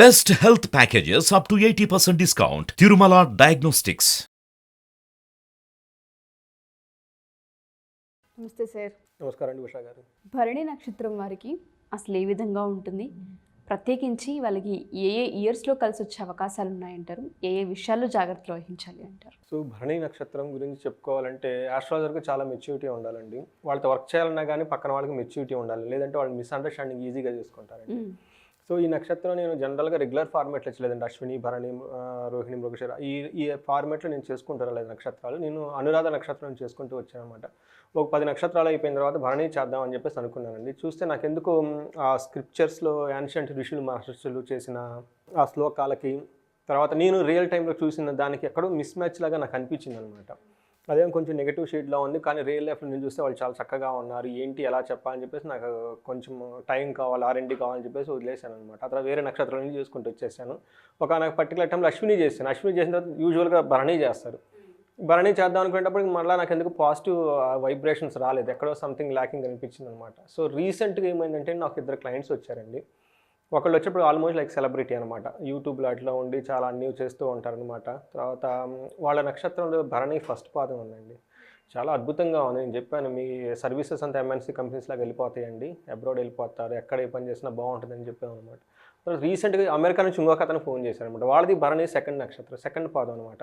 Best health packages up to 80% discount. Tirumala Diagnostics. నమస్తే sir. నమస్కారం అండి ఉషా గారు. భరణి నక్షత్రం వారికి అసలు ఏ విధంగా ఉంటుంది? ప్రత్యేకించి వాళ్ళకి ఏ ఏ ఇయర్స్లో కలిసి వచ్చే అవకాశాలు ఉన్నాయంటారు? ఏ ఏ విషయాల్లో జాగ్రత్తలు వహించాలి అంటారు? సో భరణి నక్షత్రం గురించి చెప్పుకోవాలంటే ఆస్ట్రాలజర్కి చాలా మెచ్యూరిటీ ఉండాలండి. వాళ్ళతో వర్క్ చేయాలన్నా కానీ పక్కన వాళ్ళకి మెచ్యూరిటీ ఉండాలి, లేదంటే వాళ్ళు మిస్అండర్స్టాండింగ్ ఈజీగా చేసుకుంటారండి. సో ఈ నక్షత్రం నేను జనరల్గా రెగ్యులర్ ఫార్మేట్లో వచ్చలేదండి. అశ్విని, భరణి, రోహిణి, మృగశిర ఈ ఈ ఫార్మేట్లో నేను చేసుకుంటాను లేదు నక్షత్రాలు. నేను అనురాధ నక్షత్రం చేసుకుంటూ వచ్చాను అనమాట. ఒక 10 నక్షత్రాలు అయిపోయిన తర్వాత భరణి చేద్దాం అని చెప్పేసి అనుకున్నానండి. చూస్తే నాకు ఎందుకు ఆ స్క్రిప్చర్స్లో యాన్షియంట్ ఋషులు మహర్షులు చేసిన ఆ శ్లోకాలకి తర్వాత నేను రియల్ టైంలో చూసిన దానికి ఎక్కడో మిస్ మ్యాచ్ లాగా నాకు అనిపించింది అనమాట. అదేం కొంచెం నెగిటివ్ షేడ్లో ఉంది, కానీ రియల్ లైఫ్లో నేను చూస్తే వాళ్ళు చాలా చక్కగా ఉన్నారు, ఏంటి ఎలా చెప్పాలని చెప్పేసి నాకు కొంచెం టైం కావాలి, R&D కావాలని చెప్పేసి వదిలేశాను అనమాట. ఆ తర్వాత వేరే నక్షత్రాలని చేసుకుంటూ వచ్చేసాను. నాకు పర్టికులర్ టైంలో అశ్విని చేశాను. అశ్విని చేసిన తర్వాత యూజువల్గా భరణి చేస్తారు. భరణి చేద్దాం అనుకునేటప్పటికి మళ్ళీ నాకు ఎందుకు పాజిటివ్ వైబ్రేషన్స్ రాలేదు, ఎక్కడో సంథింగ్ ల్యాకింగ్ అనిపించింది అనమాట. సో రీసెంట్గా ఏమైందంటే నాకు 2 క్లయింట్స్ వచ్చారండి. ఒకళ్ళు వచ్చేప్పుడు ఆల్మోస్ట్ లైక్ సెలబ్రిటీ అనమాట. యూట్యూబ్లో అట్లా ఉండి చాలా అన్నీ చేస్తూ ఉంటారనమాట. తర్వాత వాళ్ళ నక్షత్రంలో భరణి ఫస్ట్ పాదం ఉందండి. చాలా అద్భుతంగా ఉంది. నేను చెప్పాను మీ సర్వీసెస్ అంతా MNC కంపెనీస్ లాగా వెళ్ళిపోతాయండి, అబ్రాడ్ వెళ్ళిపోతారు, ఎక్కడ ఏ పని చేసినా బాగుంటుందని చెప్పాను అనమాట. తర్వాత రీసెంట్గా అమెరికా నుంచి ఇంకొక అతను ఫోన్ చేశారనమాట. వాళ్ళది భరణి సెకండ్ నక్షత్రం, సెకండ్ పాదం అనమాట.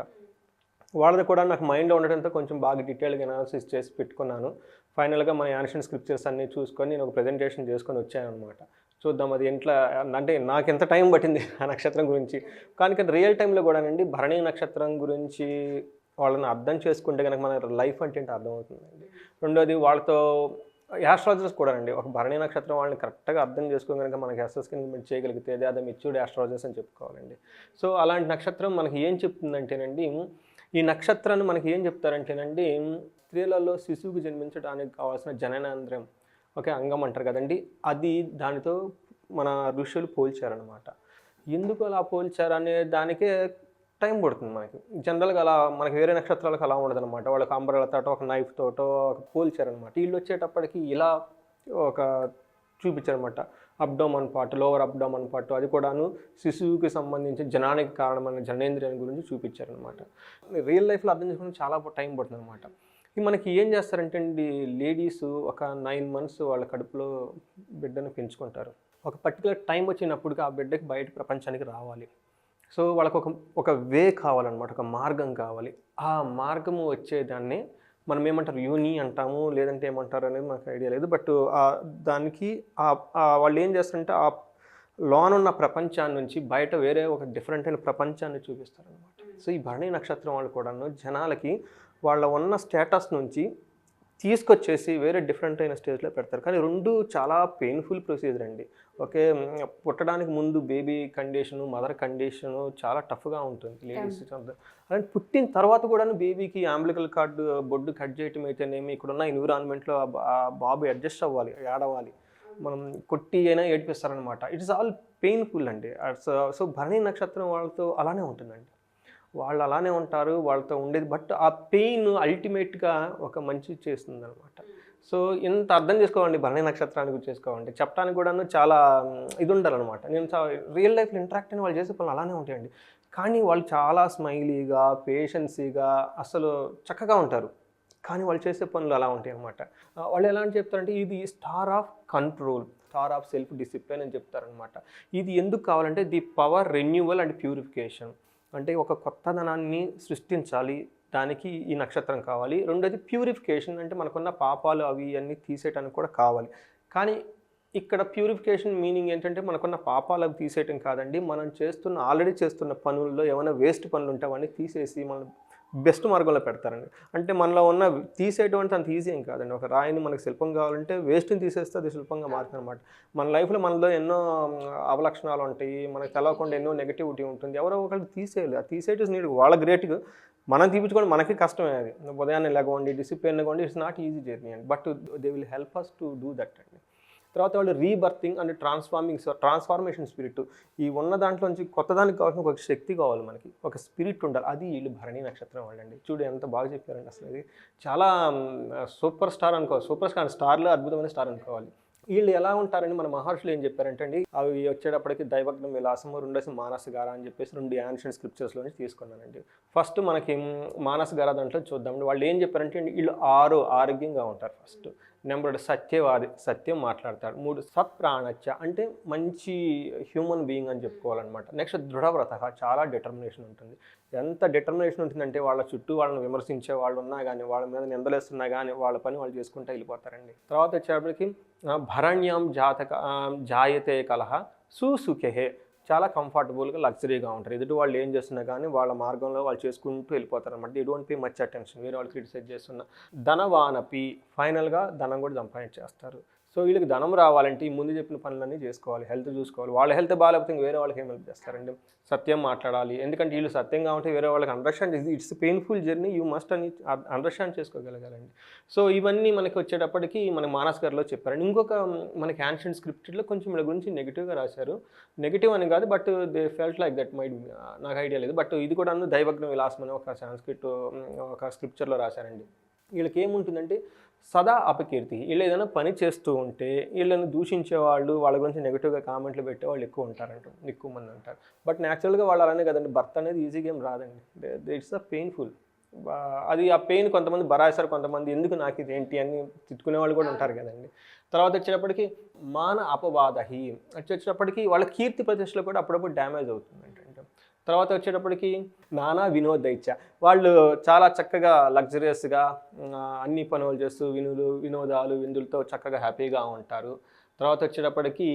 వాళ్ళది కూడా నాకు మైండ్లో ఉండడంతో కొంచెం బాగా డీటెయిల్గా అనాలిసిస్ చేసి పెట్టుకున్నాను. ఫైనల్గా మన యాన్షియంట్ స్క్రిప్చర్స్ అన్నీ చూసుకొని నేను ఒక ప్రజెంటేషన్ చేసుకొని వచ్చాను అనమాట. చూద్దాం అది ఎట్లా అంటే నాకు ఎంత టైం పట్టింది ఆ నక్షత్రం గురించి, కానీ రియల్ టైంలో కూడానండి భరణి నక్షత్రం గురించి వాళ్ళని అర్థం చేసుకుంటే కనుక మన లైఫ్ అంటే ఏంటో అర్థమవుతుందండి. రెండోది వాళ్ళతో యాస్ట్రాలజర్స్ కూడానండి ఒక భరణి నక్షత్రం వాళ్ళని కరెక్ట్గా అర్థం చేసుకుని కనుక మనకి అసెస్మెంట్ చేయగలిగితే అదే మెచ్యూర్డ్ యాస్ట్రాలజర్స్ అని చెప్పుకోవాలండి. సో అలాంటి నక్షత్రం మనకి ఏం చెప్తుందంటేనండి, ఈ నక్షత్రాన్ని మనకి ఏం చెప్తారంటేనండి, స్త్రీలలో శిశువుకి జన్మించడానికి కావాల్సిన జననేంద్రియం ఓకే అంగం అంటారు కదండి, అది దానితో మన ఋషులు పోల్చారనమాట. ఎందుకు అలా పోల్చారనే దానికే టైం పడుతుంది మనకి. జనరల్గా అలా మనకి వేరే నక్షత్రాలకు అలా ఉండదన్నమాట. వాళ్ళకి అంబరెలతోటో ఒక నైఫ్ తోటో పోల్చారనమాట. వీళ్ళు వచ్చేటప్పటికి ఇలా ఒక చూపించారనమాట. Abdomen part, lower abdomen part, అది కూడాను శిశువుకి సంబంధించి జనానికి కారణమైన జనేంద్రియాన్ని గురించి చూపించారనమాట. రియల్ లైఫ్లో అర్థం చేసుకోవడం చాలా టైం పడుతుంది అనమాట. మనకి ఏం చేస్తారంటే అండి, లేడీస్ ఒక 9 months వాళ్ళ కడుపులో బిడ్డను పెంచుకుంటారు. ఒక పర్టికులర్ టైం వచ్చినప్పటికి ఆ బిడ్డకి బయట ప్రపంచానికి రావాలి. సో వాళ్ళకు ఒక వే కావాలన్నమాట, ఒక మార్గం కావాలి. ఆ మార్గము వచ్చేదాన్ని మనం ఏమంటారు యూని అంటాము, లేదంటే ఏమంటారు అనేది మనకు ఐడియా లేదు. బట్ దానికి వాళ్ళు ఏం చేస్తారంటే ఆ లోన్ ఉన్న ప్రపంచాన్ని నుంచి బయట వేరే ఒక డిఫరెంట్ అయిన ప్రపంచాన్ని చూపిస్తారనమాట. సో ఈ భరణి నక్షత్రం వాళ్ళు కూడాను జనాలకి వాళ్ళ ఉన్న స్టేటస్ నుంచి తీసుకొచ్చేసి వేరే డిఫరెంట్ అయిన స్టేజ్లో పెడతారు. కానీ రెండు చాలా పెయిన్ఫుల్ ప్రొసీజర్ అండి. ఓకే, పుట్టడానికి ముందు బేబీ కండిషను, మదర్ కండిషను చాలా టఫ్గా ఉంటుంది లేడీస్. అలాంటి పుట్టిన తర్వాత కూడా బేబీకి అంబ్లికల్ కార్డు బొడ్డు కట్ చేయటం అయితేనేమి, ఇక్కడున్న ఎన్విరాన్మెంట్లో ఆ బాబు అడ్జస్ట్ అవ్వాలి, ఏడవాలి, మనం కొట్టి అయినా ఏడిపిస్తారనమాట. ఇట్స్ ఆల్ పెయిన్ఫుల్ అండి. సో భరణి నక్షత్రం వాళ్ళతో అలానే ఉంటుందండి. వాళ్ళు అలానే ఉంటారు, వాళ్ళతో ఉండేది. బట్ ఆ పెయిన్ అల్టిమేట్గా ఒక మంచి చేస్తుంది అనమాట. సో ఎంత అర్థం చేసుకోవాలండి భరణి నక్షత్రాన్ని గురించి చేసుకోవాలంటే, చెప్పడానికి కూడాను చాలా ఇది ఉండాలన్నమాట. నేను రియల్ లైఫ్లో ఇంటరాక్ట్ అయిన వాళ్ళు చేసే పనులు అలానే ఉంటాయండి. కానీ వాళ్ళు చాలా స్మైలీగా, పేషెన్సీగా, అసలు చక్కగా ఉంటారు. కానీ వాళ్ళు చేసే పనులు అలా ఉంటాయి అన్నమాట. వాళ్ళు ఎలా అని చెప్తారంటే ఇది star of control, star of self discipline అని చెప్తారనమాట. ఇది ఎందుకు కావాలంటే the power renewal and purification. అంటే ఒక కొత్తదనాన్ని సృష్టించాలి, దానికి ఈ నక్షత్రం కావాలి. రెండోది ప్యూరిఫికేషన్, అంటే మనకున్న పాపాలు అవి అన్నీ తీసేయడానికి కూడా కావాలి. కానీ ఇక్కడ ప్యూరిఫికేషన్ మీనింగ్ ఏంటంటే మనకున్న పాపాలు అవి తీసేయటం కాదండి, మనం ఆల్రెడీ చేస్తున్న పనుల్లో ఏమైనా వేస్ట్ పనులు ఉంటే అవన్నీ తీసేసి మనం బెస్ట్ మార్గంలో పెడతారండి. అంటే మనలో ఉన్న తీసేయడం అంటే అంత ఈజీ ఏం కాదండి. ఒక రాయిని మనకు శిల్పం కావాలంటే వేస్ట్ని తీసేస్తే అది శిల్పంగా మారుతుంది అనమాట. మన లైఫ్లో మనలో ఎన్నో అవలక్షణాలు ఉంటాయి, మనకు తెలవకుండా ఎన్నో నెగిటివిటీ ఉంటుంది. ఎవరో ఒకరికి తీసేయాలి. ఆ తీసేయటం నీడు వాళ్ళ గ్రేట్గా, మనం తీపించుకోండి మనకి కష్టమే. అది ఉదయాన్నే లెగవండి, డిసిప్లిన్ లెగవండి, ఇట్స్ నాట్ ఈజీ జర్నీ అండి. But they will help us to do that అండి. తర్వాత వాళ్ళు రీబర్తింగ్ అండ్ ట్రాన్స్ఫార్మేషన్ స్పిరిట్, ఈ ఉన్న దాంట్లోంచి కొత్తదానికి కావాల్సిన ఒక శక్తి కావాలి, మనకి ఒక స్పిరిట్ ఉండాలి. అది వీళ్ళు భరణి నక్షత్రం వాళ్ళండి. చూడు ఎంత బాగా చెప్పారండి. అసలు ఇది చాలా సూపర్ స్టార్ అనుకోవాలి, సూపర్ స్టార్లో అద్భుతమైన స్టార్ అనుకోవాలి. వీళ్ళు ఎలా ఉంటారని మన మహర్షులు ఏం చెప్పారంటే అండి, అవి వచ్చేటప్పటికి దైవజ్ఞం విలాసము, రెండోసి మానసగార అని చెప్పేసి 2 యాన్షియంట్ స్క్రిప్చర్స్లో నుంచి తీసుకున్నానండి. ఫస్ట్ మనకి మానసగార దాంట్లో చూద్దామండి. వాళ్ళు ఏం చెప్పారంటే అండి, వీళ్ళు ఆరోగ్యంగా ఉంటారు. ఫస్ట్ నెంబర్ 2 సత్యవాది, సత్యం మాట్లాడతాడు. 3 సత్ప్రాణచ్చ అంటే మంచి హ్యూమన్ బీయింగ్ అని చెప్పుకోవాలన్నమాట. నెక్స్ట్ దృఢవ్రత, చాలా డిటర్మినేషన్ ఉంటుంది. ఎంత డిటర్మినేషన్ ఉంటుందంటే వాళ్ళ చుట్టూ వాళ్ళని విమర్శించే వాళ్ళు ఉన్నా కానీ, వాళ్ళ మీద నిందలేస్తున్నా కానీ వాళ్ళ పని వాళ్ళు చేసుకుంటూ వెళ్ళిపోతారండి. తర్వాత వచ్చేటప్పటికి భరణ్యం జాయతే కలహ సుసుఖే, చాలా కంఫర్టబుల్గా లగ్జరీగా ఉంటారు. ఎదుటి వాళ్ళు ఏం చేస్తున్నా కానీ వాళ్ళ మార్గంలో వాళ్ళు చేసుకుంటూ వెళ్ళిపోతారు అనమాట. They don't pay much attention, వేరే వాళ్ళు క్రిటిసైజ్ చేస్తున్నా. ధనవానపి, ఫైనల్గా ధనం కూడా సంపాదించేస్తారు. సో వీళ్ళకి ధనం రావాలంటే ఈ ముందు చెప్పిన పనులన్నీ చేసుకోవాలి, హెల్త్ చూసుకోవాలి. వాళ్ళ హెల్త్ బాగాలేకపోతే వేరే వాళ్ళకి ఏం హెల్ప్ చేస్తారండి. సత్యం మాట్లాడాలి, ఎందుకంటే వీళ్ళు సత్యంగా ఉంటే వేరే వాళ్ళకి understand, it's painful journey, you must అని అండర్స్టాండ్ చేసుకోగలగాలండి. సో ఇవన్నీ మనకి వచ్చేటప్పటికి మన మానస్గారిలో చెప్పారండి. ఇంకొక మనకి యాన్షియంట్ స్క్రిప్ట్లో కొంచెం వీళ్ళ గురించి నెగిటివ్గా రాశారు. నెగిటివ్ అని కాదు, but they felt like that might, నాకు ఐడియా లేదు. బట్ ఇది కూడా దైవజ్ఞ విలాసం అని ఒక సాంస్క్రిట్ ఒక స్క్రిప్చర్లో రాశారండి. వీళ్ళకి ఏముంటుందంటే సదా అపకీర్తి, వీళ్ళు ఏదైనా పని చేస్తూ ఉంటే వీళ్ళని దూషించే వాళ్ళు, వాళ్ళ గురించి నెగిటివ్గా కామెంట్లు పెట్టే వాళ్ళు ఎక్కువ ఉంటారంట, ఎక్కువ మంది ఉంటారు. బట్ న్యాచురల్గా వాళ్ళు అలానే కదండి, భర్త అనేది ఈజీగా ఏం రాదండి. It's a painful. అది ఆ పెయిన్ కొంతమంది బరాయిస్తారు, కొంతమంది ఎందుకు నాకు ఇది ఏంటి అని తిట్టుకునే వాళ్ళు కూడా ఉంటారు కదండి. తర్వాత వచ్చేటప్పటికి మాన అపవాదహి వచ్చేటప్పటికి వాళ్ళ కీర్తి ప్రతిష్టలు కూడా అప్పుడప్పుడు డ్యామేజ్ అవుతుందంటే. తర్వాత వచ్చేటప్పటికి నానా వినోదైచ్చ, వాళ్ళు చాలా చక్కగా లగ్జరియస్గా అన్ని పనులు చేస్తూ వినోదాలు విందులతో చక్కగా హ్యాపీగా ఉంటారు. తర్వాత వచ్చేటప్పటికి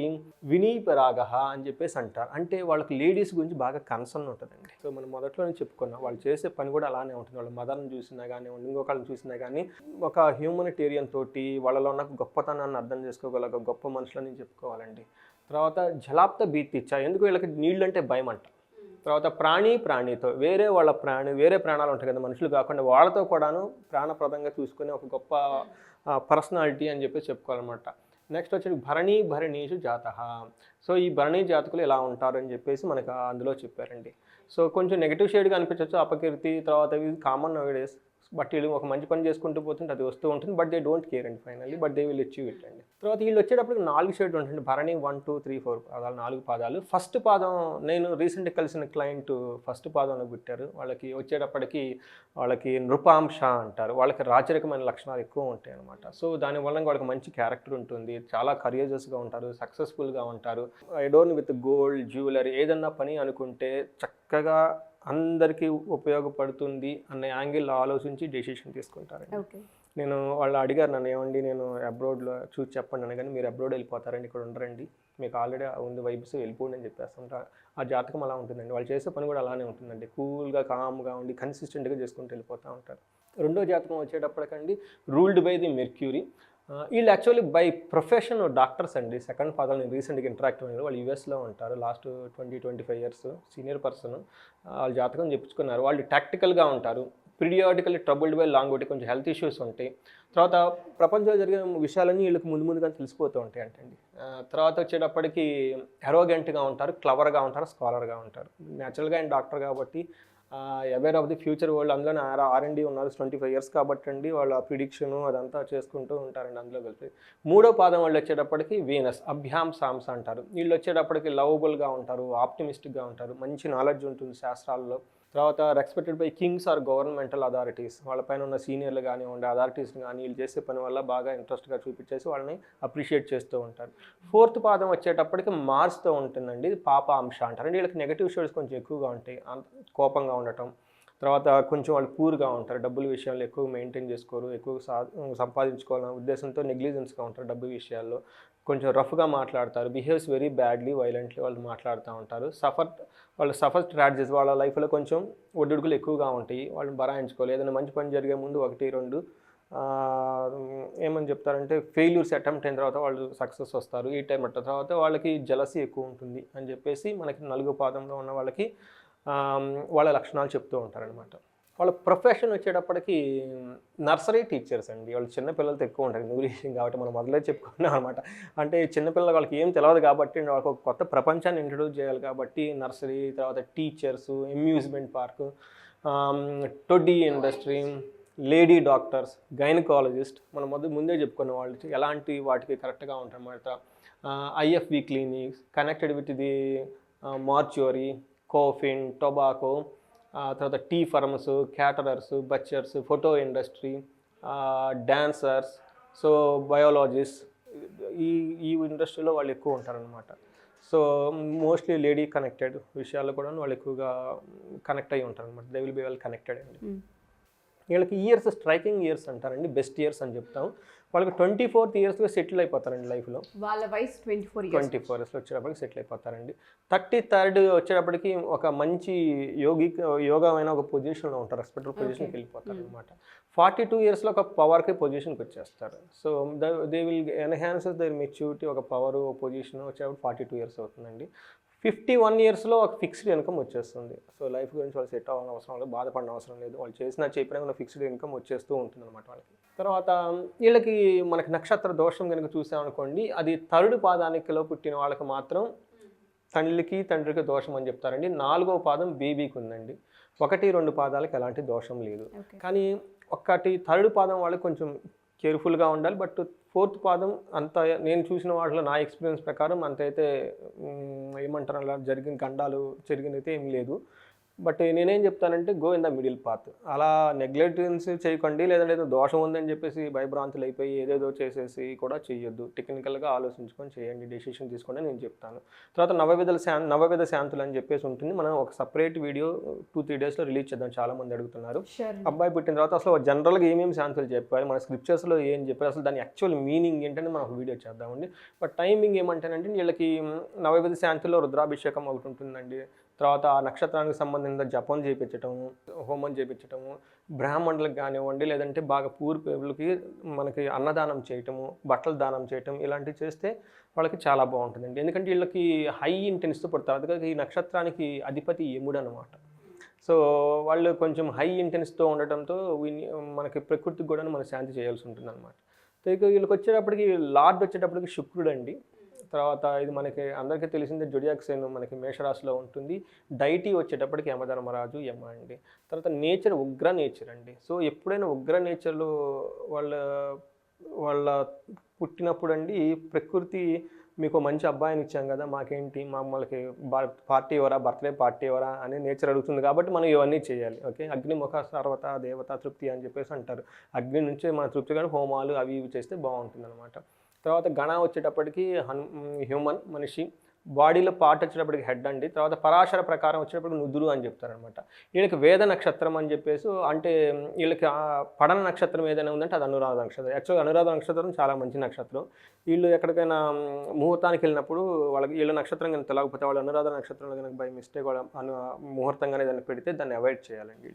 వినీపరాగ అని చెప్పేసి అంటారు, అంటే వాళ్ళకి లేడీస్ గురించి బాగా కన్సర్న్ ఉంటుందండి. సో మనం మొదట్లోనే చెప్పుకున్నాం, వాళ్ళు చేసే పని కూడా అలానే ఉంటుంది. వాళ్ళ మదర్ని చూసినా కానీ, ఇంకొకళ్ళని చూసినా కానీ ఒక హ్యూమనిటేరియన్ తోటి వాళ్ళలో ఉన్న గొప్పతనాన్ని అర్థం చేసుకోగల గొప్ప మనుషులని చెప్పుకోవాలండి. తర్వాత జలాప్త బీతిచ్చ, ఎందుకు వీళ్ళకి నీళ్ళు అంటే భయం అంట. తర్వాత ప్రాణితో వేరే ప్రాణాలు ఉంటాయి కదా మనుషులు కాకుండా, వాళ్ళతో కూడాను ప్రాణప్రదంగా చూసుకునే ఒక గొప్ప పర్సనాలిటీ అని చెప్పి చెప్పుకోవాలన్నమాట. నెక్స్ట్ వచ్చి భరణీషు జాతః, సో ఈ భరణీ జాతకులు ఎలా ఉంటారు అని చెప్పేసి మనకు అందులో చెప్పారండి. సో కొంచెం నెగిటివ్ షేడ్గా అనిపించవచ్చు అపకీర్తి, తర్వాత ఇది కామన్ నౌడేస్. బట్ వీళ్ళు ఒక మంచి పని చేసుకుంటూ పోతుంటే అది వస్తూ ఉంటుంది, బట్ దే డోంట్ కేర్ అండి finally, but they will achieve it అండి. తర్వాత వీళ్ళు వచ్చేటప్పుడు 4 షేడ్లు ఉంటుంది, భరణి 1, 2, 3, 4 పాదాలు, 4 పాదాలు. ఫస్ట్ పాదం నేను రీసెంట్గా కలిసిన క్లయింట్ ఫస్ట్ పాదంలో పుట్టారు. వాళ్ళకి వచ్చేటప్పటికి వాళ్ళకి నృపాంశ అంటారు, వాళ్ళకి రాజరికమైన లక్షణాలు ఎక్కువ ఉంటాయి అనమాట. సో దానివల్ల వాళ్ళకి మంచి క్యారెక్టర్ ఉంటుంది, చాలా కరియర్స్గా ఉంటారు, సక్సెస్ఫుల్గా ఉంటారు. అడోర్న్ విత్ గోల్డ్ జ్యువెలరీ, ఏదన్నా పని అనుకుంటే చక్కగా అందరికీ ఉపయోగపడుతుంది అనే యాంగిల్ ఆలోచించి డెసిషన్ తీసుకుంటారండి. నేను వాళ్ళు అడిగారు నన్ను, ఏమండి నేను అబ్రాడ్లో చూసి చెప్పండి అని, కానీ మీరు అబ్రాడ్ వెళ్ళిపోతారండి, ఇక్కడ ఉండరండి, మీకు ఆల్రెడీ ఉంది వైబ్స్, వెళ్ళిపోండి అని చెప్పేస్తుంటారు. ఆ జాతకం అలా ఉంటుందండి, వాళ్ళు చేసే పని కూడా అలానే ఉంటుందండి, కూల్గా కామ్గా ఉండి కన్సిస్టెంట్గా చేసుకుంటూ వెళ్ళిపోతూ ఉంటారు. రెండో జాతకం వచ్చేటప్పటికండి రూల్డ్ బై ది మెర్క్యూరీ. వీళ్ళు యాక్చువల్లీ బై ప్రొఫెషన్ డాక్టర్స్ అండి. సెకండ్ ఫాదర్ నేను రీసెంట్గా ఇంటరాక్ట్ అయ్యారు, వాళ్ళు యూఎస్లో ఉంటారు, లాస్ట్ 20-25 ఇయర్స్ సీనియర్ పర్సన్. వాళ్ళ జాతకం చెప్పుకున్నారు. వాళ్ళు టాక్టికల్గా ఉంటారు, పీరియాడికల్లీ ట్రబుల్డ్ బై లాంగ్ కొంచెం హెల్త్ ఇష్యూస్ ఉంటాయి. తర్వాత ప్రపంచంలో జరిగే విషయాలన్నీ వీళ్ళకి ముందుగా తెలిసిపోతూ ఉంటాయి అంటండి. తర్వాత వచ్చేటప్పటికి అరోగెంట్గా ఉంటారు, క్లవర్గా ఉంటారు, స్కాలర్గా ఉంటారు. న్యాచురల్గా ఆయన డాక్టర్ కాబట్టి aware of the future world, అందులోనే R&D ఉన్నారు 25 ఇయర్స్ కాబట్టి అండి, వాళ్ళ ప్రిడిక్షన్ అదంతా చేసుకుంటూ ఉంటారండి అందులో కలిపి. మూడో పాదం వాళ్ళు వచ్చేటప్పటికి వీనస్, అభ్యాం సాంస అంటారు. వీళ్ళు వచ్చేటప్పటికి లవబుల్గా ఉంటారు, ఆప్టిమిస్టిక్గా ఉంటారు, మంచి నాలెడ్జ్ ఉంటుంది శాస్త్రాల్లో. తర్వాత respected by kings or governmental authorities, వాళ్ళపైన ఉన్న సీనియర్లు కానివ్వండి, అథారిటీస్ని కానీ వీళ్ళు చేసే పని వల్ల బాగా ఇంట్రెస్ట్గా చూపించేసి వాళ్ళని అప్రిషియేట్ చేస్తూ ఉంటారు. ఫోర్త్ పాదం వచ్చేటప్పటికి మార్స్తో ఉంటుందండి, ఇది పాప అంశ అంటారు. అంటే వీళ్ళకి నెగిటివ్ షేడ్స్ కొంచెం ఎక్కువగా ఉంటాయి, కోపంగా ఉండటం. తర్వాత కొంచెం వాళ్ళు పూర్గా ఉంటారు, డబ్బుల విషయాల్లో ఎక్కువ మెయింటైన్ చేసుకోరు, ఎక్కువ సంపాదించుకోవాలనే ఉద్దేశంతో నెగ్లిజెన్స్గా ఉంటారు డబ్బు విషయాల్లో. కొంచెం రఫ్గా మాట్లాడతారు, బిహేవ్స్ వెరీ బ్యాడ్లీ, వైలెంట్లీ వాళ్ళు మాట్లాడుతూ ఉంటారు. సఫర్ స్ట్రాటజీస్, వాళ్ళ లైఫ్లో కొంచెం ఒడిదుడుకులు ఎక్కువగా ఉంటాయి, వాళ్ళని బరాయించుకోవాలి. ఏదైనా మంచి పని జరిగే ముందు 1-2 ఏమని చెప్తారంటే ఫెయిల్యూర్స్ అటెంప్ట్ అయిన తర్వాత వాళ్ళు సక్సెస్ వస్తారు. ఈ టైం పట్టిన తర్వాత వాళ్ళకి జలసీ ఎక్కువ ఉంటుంది అని చెప్పేసి మనకి 4వ పాదంలో ఉన్న వాళ్ళకి వాళ్ళ లక్షణాలు చెప్తూ ఉంటారనమాట. వాళ్ళ ప్రొఫెషన్ వచ్చేటప్పటికి నర్సరీ టీచర్స్ అండి. వాళ్ళు చిన్నపిల్లలతో ఎక్కువ ఉంటారు, ఇంగ్లీష్ కాబట్టి మనం మొదలే చెప్పుకున్నాం అనమాట. అంటే చిన్నపిల్లలు వాళ్ళకి ఏం తెలియదు కాబట్టి వాళ్ళకి ఒక కొత్త ప్రపంచాన్ని ఇంట్రడ్యూస్ చేయాలి కాబట్టి నర్సరీ, తర్వాత teachers, amusement park, toddy industry, lady doctors, gynaecologist, మనం ముందే చెప్పుకున్న వాళ్ళు ఎలాంటి వాటికి కరెక్ట్గా ఉంటారన్నమాట. IFV clinics connected with the mortuary, coffin, tobacco, తర్వాత tea firms, caterers, butchers, photo industry, dancers, so biologist, ఈ ఈ ఇండస్ట్రీలో వాళ్ళు ఎక్కువ ఉంటారనమాట. సో మోస్ట్లీ లేడీ కనెక్టెడ్ విషయాల్లో కూడా వాళ్ళు ఎక్కువగా కనెక్ట్ అయ్యి ఉంటారు అనమాట. They will be well connected అండి. వీళ్ళకి ఇయర్స్ స్ట్రైకింగ్ ఇయర్స్ అంటారండి, బెస్ట్ ఇయర్స్ అని చెప్తాం. వాళ్ళకి 24th ఇయర్స్లో సెటిల్ అయిపోతారండి లైఫ్లో. వాళ్ళ వయసు 24 ఇయర్స్లో వచ్చేటప్పటికి సెటిల్ అయిపోతారండి. 33rd వచ్చేటప్పటికి ఒక మంచి యోగమైన ఒక పొజిషన్లో ఉంటారు, రెస్పెక్టబుల్ పొజిషన్కి వెళ్ళిపోతారు అనమాట. 42 ఇయర్స్లో ఒక పవర్కి పొజిషన్కి వచ్చేస్తారు. So they will enhances their maturity, ఒక పవర్ పొజిషన్ వచ్చేటప్పుడు 42 ఇయర్స్ అవుతుందండి. 51 ఇయర్స్లో ఒక ఫిక్స్డ్ ఇన్కమ్ వచ్చేస్తుంది. సో లైఫ్ గురించి వాళ్ళు సెట్ అవ్వాలని అవసరం లేదు, బాధపడిన అవసరం లేదు. వాళ్ళు చేసినా చెప్పినా ఫిక్స్డ్ ఇన్కమ్ వచ్చేస్తూ ఉంటుంది అనమాట వాళ్ళకి. తర్వాత వీళ్ళకి మనకి నక్షత్ర దోషం కనుక చూసామనుకోండి, అది 3rd పాదానికిలో పుట్టిన వాళ్ళకి మాత్రం తండ్రికి దోషం అని చెప్తారండి. 4వ పాదం బేబీకి ఉందండి. 1, 2 పాదాలకు ఎలాంటి దోషం లేదు. కానీ 3rd పాదం వాళ్ళకి కొంచెం కేర్ఫుల్గా ఉండాలి. బట్ 4th పాదం అంత నేను చూసిన వాటిలో నా ఎక్స్పీరియన్స్ ప్రకారం అంతైతే ఏమంటారు అలా గండాలు జరిగినైతే ఏం లేదు. బట్ నేనేం చెప్తానంటే go in the middle path. అలా నెగ్లెక్టెన్స్ చేయకండి, లేదంటే దోషం ఉందని చెప్పేసి భయభ్రాంతులు అయిపోయి ఏదేదో చేసేసి కూడా చేయొద్దు. టెక్నికల్గా ఆలోచించుకొని చేయండి, డెసిషన్ తీసుకోండి నేను చెప్తాను. తర్వాత నవవిధ శాంతులు అని చెప్పేసి ఉంటుంది. మనం ఒక సపరేట్ వీడియో 2-3 డేస్లో రిలీజ్ చేద్దాం, చాలామంది అడుగుతున్నారు. అబ్బాయి పుట్టిన తర్వాత అసలు జనరల్గా ఏమేమి శాంతులు చెప్పారు, మన స్క్రిప్చర్స్లో ఏం చెప్పారు, అసలు దాని యాక్చువల్ మీనింగ్ ఏంటంటే మనం ఒక వీడియో చేద్దామండి. బట్ టైమింగ్ ఏమంటేనంటే వీళ్ళకి నవవిధ శాంతుల్లో రుద్రాభిషేకం ఒకటి ఉంటుందండి. తర్వాత ఆ నక్షత్రానికి సంబంధించిన జపం చేయించటము, హోమం చేయించటము, బ్రాహ్మణులకు కానివ్వండి, లేదంటే బాగా పూర్ పీపుల్కి మనకి అన్నదానం చేయటము, బట్టలు దానం చేయటం, ఇలాంటివి చేస్తే వాళ్ళకి చాలా బాగుంటుందండి. ఎందుకంటే వీళ్ళకి హై ఇంటెన్స్తో పుడతారు. అందుకే ఈ నక్షత్రానికి అధిపతి యముడు అనమాట. సో వాళ్ళు కొంచెం హై ఇంటెన్స్తో ఉండటంతో మనకి ప్రకృతికి కూడా మనం శాంతి చేయాల్సి ఉంటుంది అనమాట. వీళ్ళకి వచ్చేటప్పటికి లార్డ్ వచ్చేటప్పటికి శుక్రుడు అండి. తర్వాత ఇది మనకి అందరికీ తెలిసిందే, జొడియాక్ సైన్ మనకి మేషరాశిలో ఉంటుంది. డైటీ వచ్చేటప్పటికి యమధర్మరాజు యమ అండి. తర్వాత నేచర్ ఉగ్ర నేచర్ అండి. సో ఎప్పుడైనా ఉగ్ర నేచర్లో వాళ్ళ పుట్టినప్పుడు అండి ప్రకృతి మీకు మంచి అబ్బాయిని ఇచ్చాం కదా, మాకేంటి మమ్మల్కి పార్టీ ఎవరా, బర్త్డే పార్టీ ఎవరా అని నేచర్ అడుగుతుంది. కాబట్టి మనం ఇవన్నీ చేయాలి. ఓకే, అగ్నిముఖ సర్వత దేవత తృప్తి అని చెప్పేసి అంటారు. అగ్ని నుంచే మన తృప్తి కానీ హోమాలు అవి ఇవి చేస్తే బాగుంటుంది అనమాట. తర్వాత గణ వచ్చేటప్పటికి హ్యూమన్ మనిషి, బాడీలో పార్ట్ వచ్చేటప్పటికి హెడ్ అండి. తర్వాత పరాశర ప్రకారం వచ్చేటప్పటికి నుదురు అని చెప్తారనమాట. వీళ్ళకి వేద నక్షత్రం అని చెప్పేసి, అంటే వీళ్ళకి పడన నక్షత్రం ఏదైనా ఉందంటే అది అనురాధ నక్షత్రం. యాక్చువల్గా అనురాధ నక్షత్రం చాలా మంచి నక్షత్రం. వీళ్ళు ఎక్కడికైనా ముహూర్తానికి వెళ్ళినప్పుడు వీళ్ళ నక్షత్రం కనుక తెలియకపోతే వాళ్ళు అనురాధ నక్షత్రంలో కనుక బై మిస్టేక్ వాళ్ళ ముహూర్తంగానే దాన్ని పెడితే దాన్ని అవాయిడ్ చేయాలండి.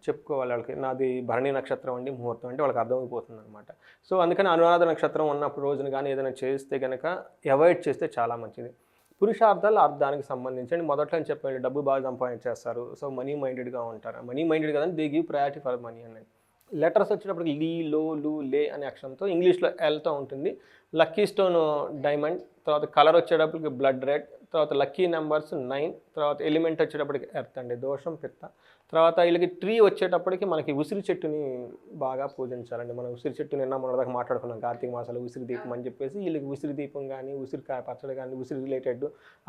చెప్పుకోవాలి వాళ్ళకి, నాది భరణి నక్షత్రం అండి ముహూర్తం అంటే వాళ్ళకి అర్థమైపోతుంది అనమాట. సో అందుకని అనురాధ నక్షత్రం ఉన్నప్పుడు రోజున కానీ ఏదైనా చేస్తే కనుక అవాయిడ్ చేస్తే చాలా మంచిది. పురుషార్థాలు అర్థానికి సంబంధించి మొదట్లో చెప్పండి, డబ్బు బాగా సంపాదించేస్తారు. సో మనీ మైండెడ్గా ఉంటారు. మనీ మైండెడ్ కదండి, they give priority for money అనేది. లెటర్స్ వచ్చేటప్పటికి లీ, లో, లు, లే అనే అక్షరంతో ఇంగ్లీష్లో ఎల్తో ఉంటుంది. Lucky stone diamond. తర్వాత కలర్ వచ్చేటప్పటికి బ్లడ్ రెడ్. తర్వాత లక్కీ నెంబర్స్ 9. తర్వాత ఎలిమెంట్ వచ్చేటప్పటికి ఎర్త్ అండి, దోషం పిత్త. తర్వాత వీళ్ళకి ట్రీ వచ్చేటప్పటికి మనకి ఉసిరి చెట్టుని బాగా పూజించాలండి. మనం ఉసిరి చెట్టు మొన్నదాకా మాట్లాడుకున్నాం, కార్తీక మాసాలు ఉసిరి దీపం అని చెప్పేసి. వీళ్ళకి ఉసిరి దీపం కానీ, ఉసిరికాయ పచ్చడి కానీ, ఉసిరి రిలేటెడ్,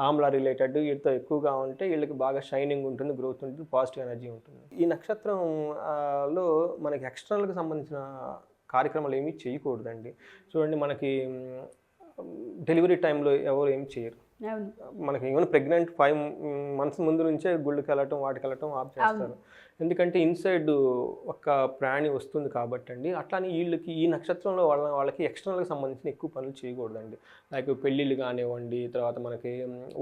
ఆమ్లా రిలేటెడ్ వీటితో ఎక్కువగా ఉంటే వీళ్ళకి బాగా షైనింగ్ ఉంటుంది, గ్రోత్ ఉంటుంది, పాజిటివ్ ఎనర్జీ ఉంటుంది. ఈ నక్షత్రంలో మనకి ఎక్స్టర్నల్కి సంబంధించిన కార్యక్రమాలు ఏమీ చేయకూడదండి. చూడండి, మనకి డెలివరీ టైంలో ఎవరు ఏమి చేయరు. మనకి ఈవెన్ ప్రెగ్నెంట్ 5 months ముందు నుంచే గుళ్ళకి వెళ్ళటం వాటికి వెళ్ళటం ఆఫ్ చేస్తారు. ఎందుకంటే ఇన్సైడ్ ఒక ప్రాణి వస్తుంది కాబట్టి అండి. అట్లానే వీళ్ళకి ఈ నక్షత్రంలో వాళ్ళకి ఎక్స్టర్నల్కి సంబంధించిన ఎక్కువ పనులు చేయకూడదండి. లైక్ పెళ్ళిళ్ళు కానివ్వండి, తర్వాత మనకి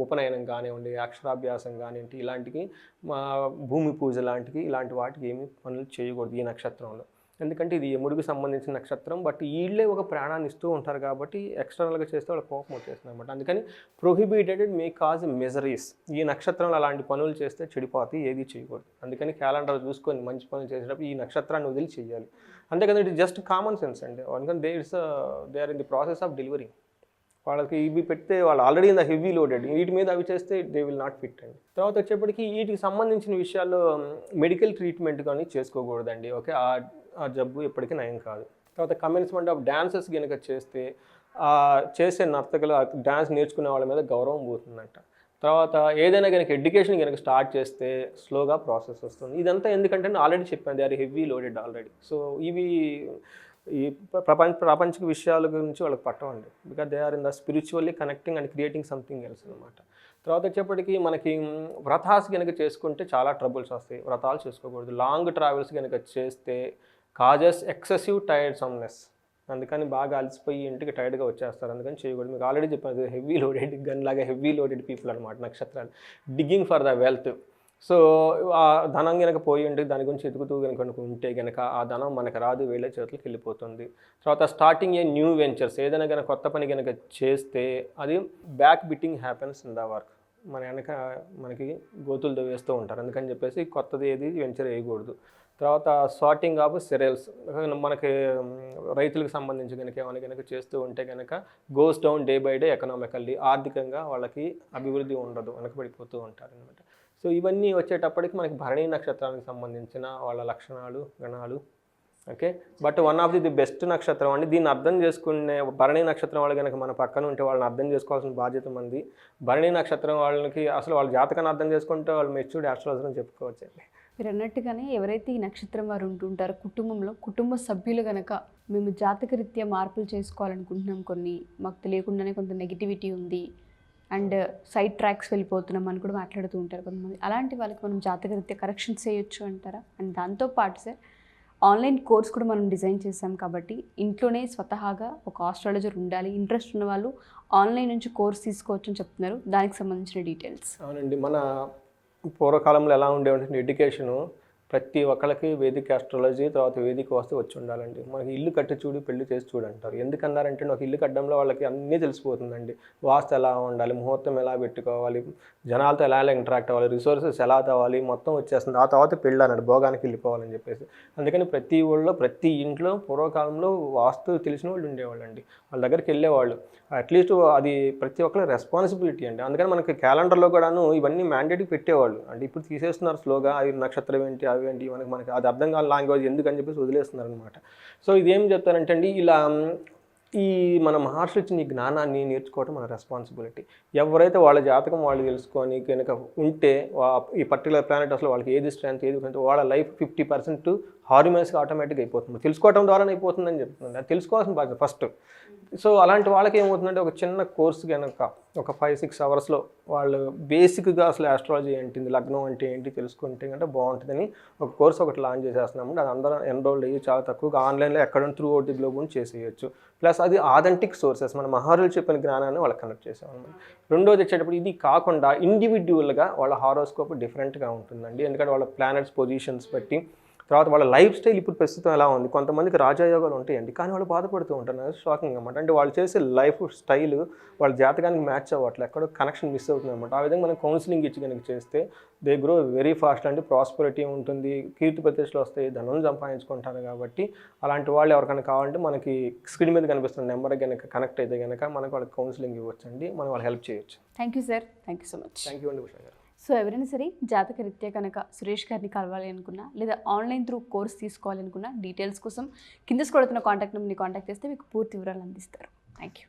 ఉపనయనం కానివ్వండి, అక్షరాభ్యాసం కానివ్వండి, ఇలాంటివి భూమి పూజ లాంటివి, ఇలాంటి వాటికి ఏమి పనులు చేయకూడదు ఈ నక్షత్రంలో. ఎందుకంటే ఇది యముడికి సంబంధించిన నక్షత్రం. బట్ వీళ్ళే ఒక ప్రాణాన్ని ఇస్తూ ఉంటారు కాబట్టి ఎక్స్టర్నల్గా చేస్తే వాళ్ళ కోపం వచ్చేస్తుంది అనమాట. అందుకని ప్రొహిబిటెడ్ మే కాజ్ మెజరీస్. ఈ నక్షత్రంలో అలాంటి పనులు చేస్తే చెడిపోతాయి, ఏది చేయకూడదు. అందుకని క్యాలెండర్ చూసుకొని మంచి పనులు చేసేటప్పుడు ఈ నక్షత్రాన్ని వదిలి చేయాలి. అంతేకాదు ఇట్ జస్ట్ కామన్ సెన్స్ అండి. అందుకని they are in the process of delivery. వాళ్ళకి ఇవి పెడితే వాళ్ళు already in the heavy loaded, వీటి మీద అవి చేస్తే దే విల్ నాట్ ఫిట్ అండి. తర్వాత వచ్చేప్పటికి వీటికి సంబంధించిన విషయాల్లో మెడికల్ ట్రీట్మెంట్ కానీ చేసుకోకూడదండి. ఓకే, ఆ జబ్బు ఎప్పటికీ నయం కాదు. తర్వాత కమెన్స్మెంట్ ఆఫ్ డాన్సెస్ కనుక చేస్తే చేసే నర్తకులు డాన్స్ నేర్చుకునే వాళ్ళ మీద గౌరవం పోతుందంట. తర్వాత ఏదైనా కనుక ఎడ్యుకేషన్ కనుక స్టార్ట్ చేస్తే స్లోగా ప్రాసెస్ వస్తుంది. ఇదంతా ఎందుకంటే నేను ఆల్రెడీ చెప్పాను, they are heavy loaded already. So ఇవి ఈ ప్రాపంచిక విషయాల గురించి వాళ్ళకి పట్టవండి, because they are in the spiritually connecting and creating something else అనమాట. తర్వాత వచ్చేప్పటికి మనకి వ్రతాస్ కనుక చేసుకుంటే చాలా ట్రబుల్స్ వస్తాయి. వ్రతాలు చేసుకోకూడదు. లాంగ్ ట్రావెల్స్ కనుక చేస్తే కాజెస్ ఎక్సెసివ్ టైర్డ్ సమ్నెస్. అందుకని బాగా అలసిపోయి ఇంటికి టైర్డ్గా వచ్చేస్తారు. అందుకని చేయకూడదు. మీకు ఆల్రెడీ చెప్పాను, హెవీ లోడెడ్ గన్ లాగా హెవీ లోడెడ్ పీపుల్ అనమాట నక్షత్రాలు. Digging for the wealth. So ఆ ధనం కనుక పోయి ఉంటే దాని గురించి ఎదుగుతూ కనుక ఉంటే కనుక ఆ ధనం మనకు రాదు, వేరే చేతులకు వెళ్ళిపోతుంది. తర్వాత స్టార్టింగ్ ఏ న్యూ వెంచర్స్, ఏదైనా కనుక కొత్త పని కనుక చేస్తే అది back biting happens in the work. మన వెనక మనకి గోతులు దవ్వేస్తూ ఉంటారు. అందుకని చెప్పేసి కొత్తది ఏది వెంచర్ వేయకూడదు. తర్వాత సార్టింగ్ ఆఫ్ సెరల్స్, మనకి రైతులకు సంబంధించి కనుక ఏమైనా కనుక చేస్తూ ఉంటే కనుక goes down day by day economically, ఆర్థికంగా వాళ్ళకి అభివృద్ధి ఉండదు, వెనకబడిపోతూ ఉంటారు అనమాట. సో ఇవన్నీ వచ్చేటప్పటికి మనకి భరణీ నక్షత్రానికి సంబంధించిన వాళ్ళ లక్షణాలు, గణాలు. Okay, but one of the best నక్షత్రం అండి. దీన్ని అర్థం చేసుకునే భరణీ నక్షత్రం వాళ్ళు కనుక మన పక్కన ఉంటే వాళ్ళని అర్థం చేసుకోవాల్సిన బాధ్యత మంది. భరణీ నక్షత్రం వాళ్ళకి అసలు వాళ్ళ జాతకాన్ని అర్థం చేసుకుంటే వాళ్ళు మెచ్యూర్డ్ ఆస్ట్రాలజర్ అని చెప్పుకోవచ్చండి. మీరు అన్నట్టుగానే ఎవరైతే ఈ నక్షత్రం వారు ఉంటుంటారో కుటుంబంలో కుటుంబ సభ్యులు కనుక మేము జాతకరీత్యా మార్పులు చేసుకోవాలనుకుంటున్నాం, కొన్ని మాకు తెలియకుండానే కొంత నెగిటివిటీ ఉంది అండ్ సైడ్ ట్రాక్స్ వెళ్ళిపోతున్నాం అని కూడా మాట్లాడుతూ ఉంటారు కొంతమంది. అలాంటి వాళ్ళకి మనం జాతకరీత్యా కరెక్షన్స్ చేయొచ్చు అంటారా? అండ్ దాంతోపాటు సార్ ఆన్లైన్ కోర్స్ కూడా మనం డిజైన్ చేసాం కాబట్టి ఇంట్లోనే స్వతహాగా ఒక ఆస్ట్రాలజర్ ఉండాలి, ఇంట్రెస్ట్ ఉన్న వాళ్ళు ఆన్లైన్ నుంచి కోర్స్ తీసుకోవచ్చు అని చెప్తున్నారు. దానికి సంబంధించిన డీటెయిల్స్. అవునండి, మన పూర్వకాలంలో ఎలా ఉండేవంటే ఎడ్యుకేషను ప్రతి ఒక్కళ్ళకి వేదిక ఆస్ట్రాలజీ తర్వాత వేదిక వాస్తు వచ్చి ఉండాలండి. మనకి ఇల్లు కట్టి చూడు పెళ్లి చేసి చూడు అంటారు. ఎందుకన్నారంటే ఒక ఇల్లు కట్టడంలో వాళ్ళకి అన్నీ తెలిసిపోతుందండి. వాస్తు ఎలా ఉండాలి, ముహూర్తం ఎలా పెట్టుకోవాలి, జనాలతో ఎలా ఇంటరాక్ట్ అవ్వాలి, రిసోర్సెస్ ఎలా తవ్వాలి, మొత్తం వచ్చేస్తుంది. ఆ తర్వాత పెళ్ళి అన్నాడు, భోగానికి వెళ్ళిపోవాలని చెప్పేసి. అందుకని ప్రతి ఊళ్ళో ప్రతి ఇంట్లో పూర్వకాలంలో వాస్తు తెలిసిన వాళ్ళు ఉండేవాళ్ళండి. వాళ్ళ దగ్గరికి వెళ్ళేవాళ్ళు. అట్లీస్ట్ అది ప్రతి ఒక్కరి రెస్పాన్సిబిలిటీ అండి. అందుకని మనకి క్యాలెండర్లో కూడాను ఇవన్నీ మ్యాండేట్గా పెట్టేవాళ్ళు. అంటే ఇప్పుడు తీసేస్తున్నారు స్లోగా, అవి నక్షత్రం ఏంటి అవి ఏంటి మనకి అది అర్థం కాని లాంగ్వేజ్ ఎందుకని చెప్పేసి వదిలేస్తున్నారు అనమాట. సో ఇది ఏం చెప్తారంటే అండి, ఇలా ఈ మన మహర్షులు ఇచ్చిన ఈ జ్ఞానాన్ని నేర్చుకోవడం మన రెస్పాన్సిబిలిటీ. ఎవరైతే వాళ్ళ జాతకం వాళ్ళు తెలుసుకొని కనుక ఉంటే ఈ పర్టికులర్ ప్లానెట్ అసలు వాళ్ళకి ఏది స్ట్రెంత్ ఏది వాళ్ళ లైఫ్ 50% హార్మోన్స్గా ఆటోమేటిక్గా అయిపోతుంది. తెలుసుకోవడం ద్వారానే అయిపోతుందని చెప్తుంది. అది తెలుసుకోవాల్సిన బాధ్యత ఫస్ట్. సో అలాంటి వాళ్ళకి ఏమవుతుందంటే ఒక చిన్న కోర్సు కనుక ఒక 5-6 అవర్స్లో వాళ్ళు బేసిక్గా అసలు ఆస్ట్రాలజీ ఏంటి, లగ్నం అంటే ఏంటి తెలుసుకుంటే కంటే బాగుంటుందని ఒక కోర్స్ ఒకటి లాంచ్ చేసేస్తున్నాము. అది అందరూ ఎన్రోల్డ్ అయ్యి చాలా తక్కువగా ఆన్లైన్లో ఎక్కడ త్రూ అవుట్ ది గ్లోబ్ చేసేయచ్చు. ప్లస్ అది ఆథెంటిక్ సోర్సెస్, మన మహర్షులు చెప్పిన జ్ఞానాన్ని వాళ్ళకి కనెక్ట్ చేసామన్నమాట. రెండోది వచ్చేటప్పుడు ఇది కాకుండా ఇండివిడ్యువల్గా వాళ్ళ హారోస్కోప్ డిఫరెంట్గా ఉంటుందండి. ఎందుకంటే వాళ్ళ ప్లానెట్స్ పొజిషన్స్ బట్టి, తర్వాత వాళ్ళ లైఫ్ స్టైల్ ఇప్పుడు ప్రస్తుతం ఎలా ఉంది. కొంతమందికి రాజయోగాలు ఉంటాయండి, కానీ వాళ్ళు బాధపడుతూ ఉంటారు. షాకింగ్ అనమాట. అంటే వాళ్ళు చేసే లైఫ్ స్టైల్ వాళ్ళ జాతకానికి మ్యాచ్ అవ్వట్లేదు, ఎక్కడో కనెక్షన్ మిస్ అవుతుంది అనమాట. ఆ విధంగా మనం కౌన్సిలింగ్ ఇచ్చి కనుక చేస్తే దే గ్రో వెరీ ఫాస్ట్ అండి. ప్రాస్పరిటీ ఉంటుంది, కీర్తి ప్రతిష్టలు వస్తాయి, ధనం సంపాదించుకుంటారు. కాబట్టి అలాంటి వాళ్ళు ఎవరికైనా కావాలంటే మనకి స్క్రీన్ మీద కనిపిస్తున్న నెంబర్ కనుక కనెక్ట్ అయితే కనుక మనకు వాళ్ళకి కౌన్సిలింగ్ ఇవ్వచ్చండి, మనం వాళ్ళు హెల్ప్ చేయొచ్చు. Thank you sir, thank you so much. Thank you అండి ఉషా గారు. సో ఎవరైనా సరే జాతకరీత్యా కనుక సురేష్ గారిని కలవాలి అనుకున్నా లేదా ఆన్లైన్ త్రూ కోర్స్ తీసుకోవాలి అనుకున్నా డీటెయిల్స్ కోసం కింద స్క్రోల్ అవుతున్న కాంటాక్ట్ నెంబర్ని కాంటాక్ట్ చేస్తే మీకు పూర్తి వివరాలు అందిస్తారు. Thank you.